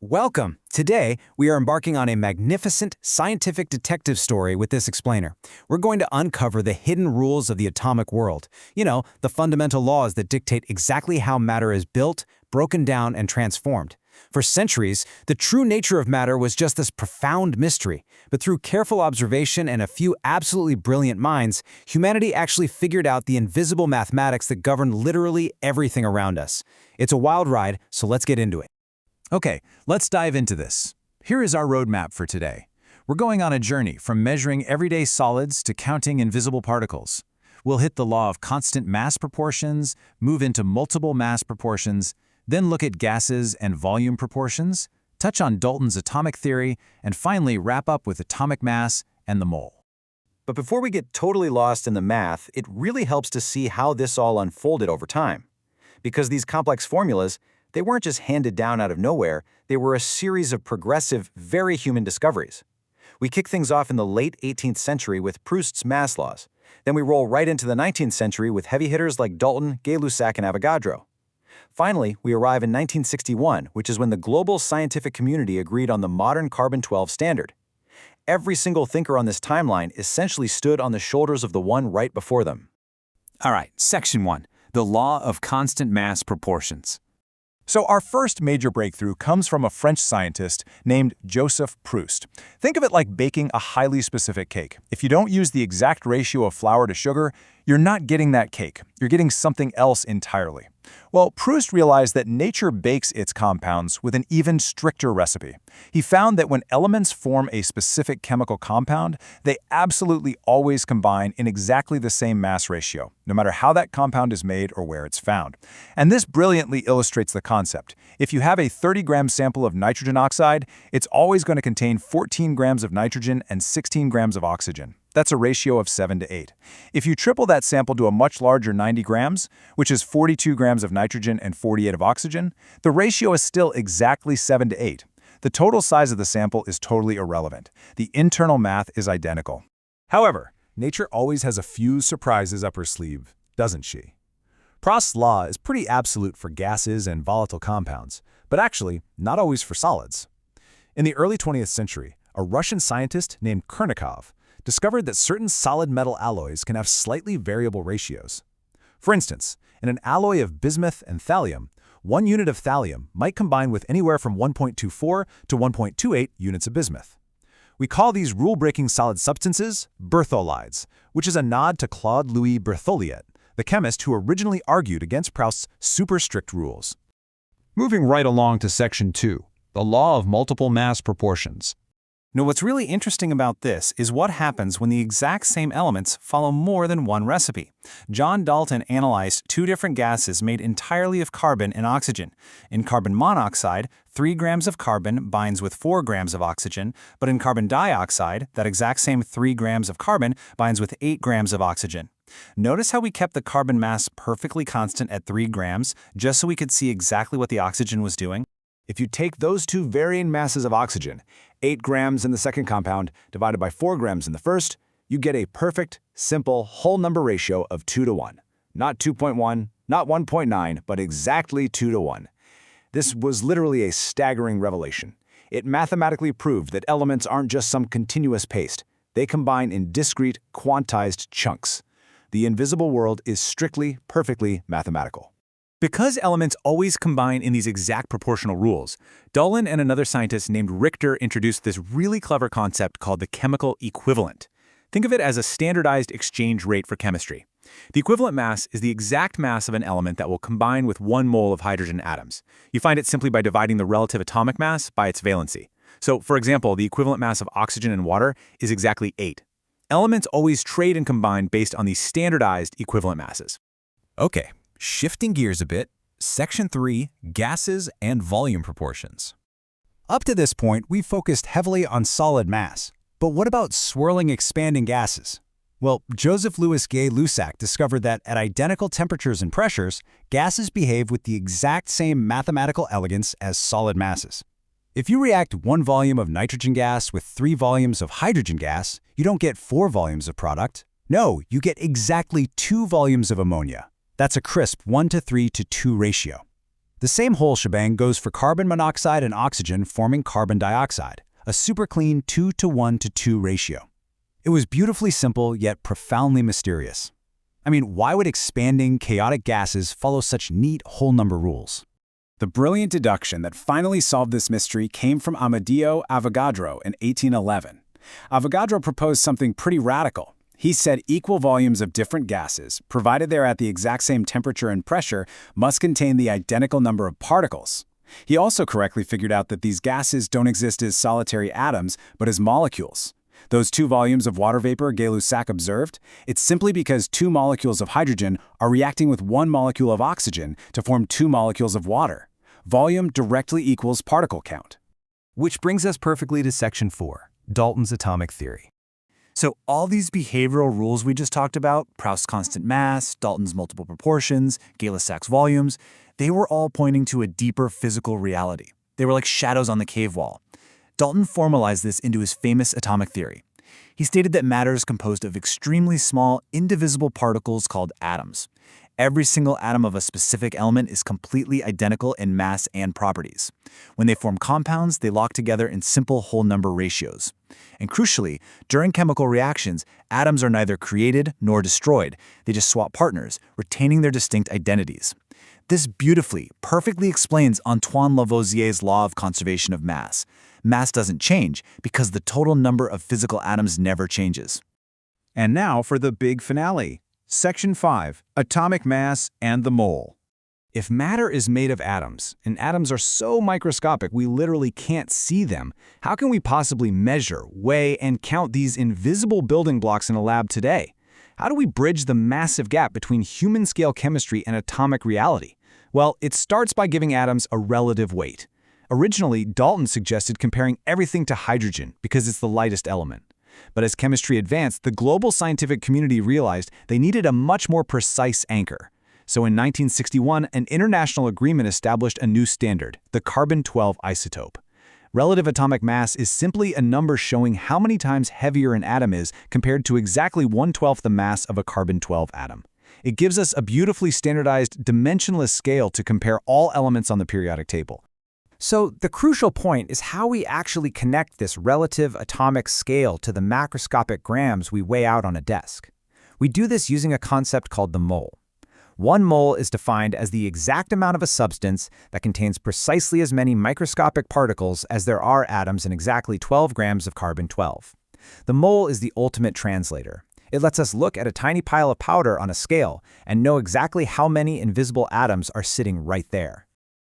Welcome! Today, we are embarking on a magnificent scientific detective story with this explainer. We're going to uncover the hidden rules of the atomic world. You know, the fundamental laws that dictate exactly how matter is built, broken down, and transformed. For centuries, the true nature of matter was just this profound mystery. But through careful observation and a few absolutely brilliant minds, humanity actually figured out the invisible mathematics that govern literally everything around us. It's a wild ride, so let's get into it. Okay, let's dive into this. Here is our roadmap for today. We're going on a journey from measuring everyday solids to counting invisible particles. We'll hit the law of constant mass proportions, move into multiple mass proportions, then look at gases and volume proportions, touch on Dalton's atomic theory, and finally wrap up with atomic mass and the mole. But before we get totally lost in the math, it really helps to see how this all unfolded over time. Because these complex formulas, they weren't just handed down out of nowhere, they were a series of progressive, very human discoveries. We kick things off in the late 18th century with Proust's mass laws. Then we roll right into the 19th century with heavy hitters like Dalton, Gay-Lussac, and Avogadro. Finally, we arrive in 1961, which is when the global scientific community agreed on the modern carbon-12 standard. Every single thinker on this timeline essentially stood on the shoulders of the one right before them. All right, Section 1, the law of constant mass proportions. So our first major breakthrough comes from a French scientist named Joseph Proust. Think of it like baking a highly specific cake. If you don't use the exact ratio of flour to sugar, you're not getting that cake. You're getting something else entirely. Well, Proust realized that nature bakes its compounds with an even stricter recipe. He found that when elements form a specific chemical compound, they absolutely always combine in exactly the same mass ratio, no matter how that compound is made or where it's found. And this brilliantly illustrates the concept. If you have a 30-gram sample of nitrogen oxide, it's always going to contain 14 grams of nitrogen and 16 grams of oxygen. That's a ratio of 7 to 8. If you triple that sample to a much larger 90 grams, which is 42 grams of nitrogen and 48 of oxygen, the ratio is still exactly 7 to 8. The total size of the sample is totally irrelevant. The internal math is identical. However, nature always has a few surprises up her sleeve, doesn't she? Proust's law is pretty absolute for gases and volatile compounds, but actually not always for solids. In the early 20th century, a Russian scientist named Kurnikov discovered that certain solid metal alloys can have slightly variable ratios. For instance, in an alloy of bismuth and thallium, 1 unit of thallium might combine with anywhere from 1.24 to 1.28 units of bismuth. We call these rule-breaking solid substances Berthollides, which is a nod to Claude-Louis Berthollet, the chemist who originally argued against Proust's super strict rules. Moving right along to Section 2, the law of multiple mass proportions. Now, what's really interesting about this is what happens when the exact same elements follow more than one recipe. John Dalton analyzed two different gases made entirely of carbon and oxygen. In carbon monoxide, 3 grams of carbon binds with 4 grams of oxygen, but in carbon dioxide, that exact same 3 grams of carbon binds with 8 grams of oxygen. Notice how we kept the carbon mass perfectly constant at 3 grams, just so we could see exactly what the oxygen was doing? If you take those two varying masses of oxygen, 8 grams in the second compound divided by 4 grams in the first, you get a perfect, simple, whole number ratio of 2 to 1. Not 2.1, not 1.9, but exactly 2 to 1. This was literally a staggering revelation. It mathematically proved that elements aren't just some continuous paste. They combine in discrete, quantized chunks. The invisible world is strictly, perfectly mathematical. Because elements always combine in these exact proportional rules, Dalton and another scientist named Richter introduced this really clever concept called the chemical equivalent. Think of it as a standardized exchange rate for chemistry. The equivalent mass is the exact mass of an element that will combine with 1 mole of hydrogen atoms. You find it simply by dividing the relative atomic mass by its valency. So, for example, the equivalent mass of oxygen and water is exactly 8. Elements always trade and combine based on these standardized equivalent masses. Okay. Shifting gears a bit, Section 3, gases and volume proportions. Up to this point, we've focused heavily on solid mass. But what about swirling, expanding gases? Well, Joseph Louis Gay-Lussac discovered that at identical temperatures and pressures, gases behave with the exact same mathematical elegance as solid masses. If you react 1 volume of nitrogen gas with 3 volumes of hydrogen gas, you don't get 4 volumes of product. No, you get exactly 2 volumes of ammonia. That's a crisp 1 to 3 to 2 ratio. The same whole shebang goes for carbon monoxide and oxygen forming carbon dioxide, a super clean 2:1:2 ratio. It was beautifully simple yet profoundly mysterious. I mean, why would expanding, chaotic gases follow such neat whole number rules? The brilliant deduction that finally solved this mystery came from Amedeo Avogadro in 1811. Avogadro proposed something pretty radical. He said equal volumes of different gases, provided they're at the exact same temperature and pressure, must contain the identical number of particles. He also correctly figured out that these gases don't exist as solitary atoms, but as molecules. Those 2 volumes of water vapor Gay-Lussac observed, it's simply because 2 molecules of hydrogen are reacting with 1 molecule of oxygen to form 2 molecules of water. Volume directly equals particle count. Which brings us perfectly to Section 4, Dalton's atomic theory. So all these behavioral rules we just talked about, Proust's constant mass, Dalton's multiple proportions, Gay-Lussac's volumes, they were all pointing to a deeper physical reality. They were like shadows on the cave wall. Dalton formalized this into his famous atomic theory. He stated that matter is composed of extremely small, indivisible particles called atoms. Every single atom of a specific element is completely identical in mass and properties. When they form compounds, they lock together in simple whole number ratios. And crucially, during chemical reactions, atoms are neither created nor destroyed. They just swap partners, retaining their distinct identities. This beautifully, perfectly explains Antoine Lavoisier's law of conservation of mass. Mass doesn't change because the total number of physical atoms never changes. And now for the big finale. Section 5, Atomic Mass and the Mole. If matter is made of atoms, and atoms are so microscopic we literally can't see them, how can we possibly measure, weigh, and count these invisible building blocks in a lab today? How do we bridge the massive gap between human-scale chemistry and atomic reality? Well, it starts by giving atoms a relative weight. Originally, Dalton suggested comparing everything to hydrogen because it's the lightest element. But as chemistry advanced, the global scientific community realized they needed a much more precise anchor. So in 1961, an international agreement established a new standard, the carbon-12 isotope. Relative atomic mass is simply a number showing how many times heavier an atom is compared to exactly 1/12 the mass of a carbon-12 atom. It gives us a beautifully standardized, dimensionless scale to compare all elements on the periodic table. So the crucial point is how we actually connect this relative atomic scale to the macroscopic grams we weigh out on a desk. We do this using a concept called the mole. 1 mole is defined as the exact amount of a substance that contains precisely as many microscopic particles as there are atoms in exactly 12 grams of carbon-12. The mole is the ultimate translator. It lets us look at a tiny pile of powder on a scale and know exactly how many invisible atoms are sitting right there.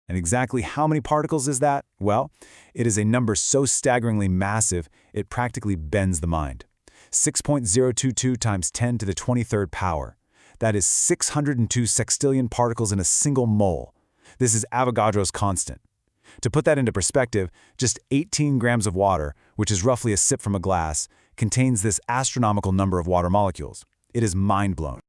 And exactly how many particles is that? Well, it is a number so staggeringly massive, it practically bends the mind. 6.022 times 10 to the 23rd power. That is 602 sextillion particles in a single mole. This is Avogadro's constant. To put that into perspective, just 18 grams of water, which is roughly a sip from a glass, contains this astronomical number of water molecules. It is mind-blowing.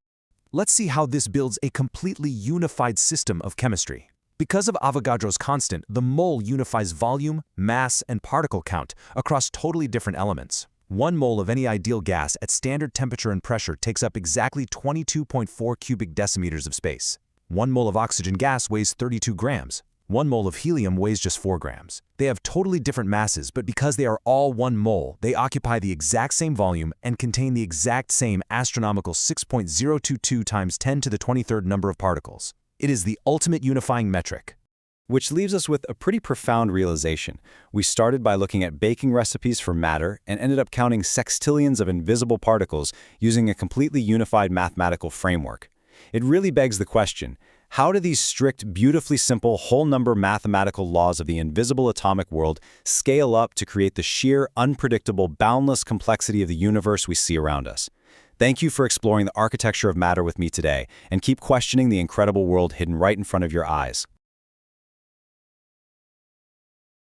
Let's see how this builds a completely unified system of chemistry. Because of Avogadro's constant, the mole unifies volume, mass, and particle count across totally different elements. 1 mole of any ideal gas at standard temperature and pressure takes up exactly 22.4 cubic decimeters of space. 1 mole of oxygen gas weighs 32 grams. 1 mole of helium weighs just 4 grams. They have totally different masses, but because they are all 1 mole, they occupy the exact same volume and contain the exact same astronomical 6.022 times 10 to the 23rd number of particles. It is the ultimate unifying metric. Which leaves us with a pretty profound realization. We started by looking at baking recipes for matter and ended up counting sextillions of invisible particles using a completely unified mathematical framework. It really begs the question, how do these strict, beautifully simple, whole number mathematical laws of the invisible atomic world scale up to create the sheer, unpredictable, boundless complexity of the universe we see around us? Thank you for exploring the architecture of matter with me today, and keep questioning the incredible world hidden right in front of your eyes.